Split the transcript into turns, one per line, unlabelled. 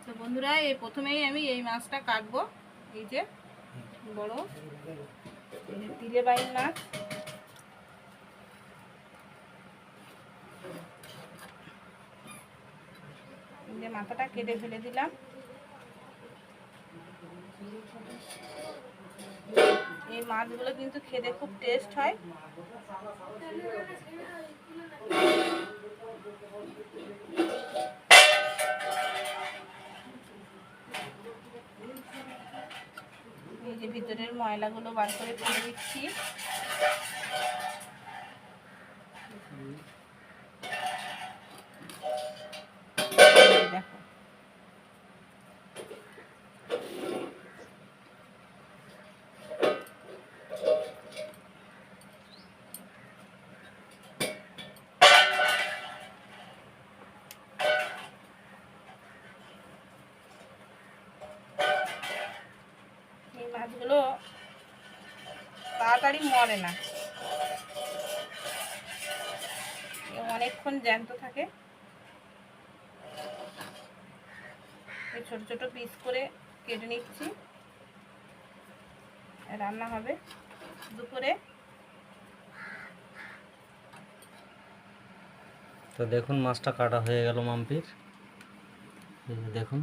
তো বন্ধুরা, এই প্রথমেই আমি এই মাছটা কাটবো। এই যে বড় তিলে বাইন মাছ, যে মাথাটা কেটে ফেলে দিলাম। এই মাছগুলো কিন্তু খেতে খুব টেস্ট হয়। এই যে ভিতরের ময়লাগুলো বার করে ফেলে দিচ্ছি। দেখো, এই মাছগুলো তাড়াতাড়ি মরে না, অনেকক্ষণ জ্যান্ত থাকে। ছোট ছোট পিস করে কেটে নিচ্ছি, রান্না হবে দুপুরে।
তো দেখুন মাছটা কাটা হয়ে গেল মাম্পির, দেখুন।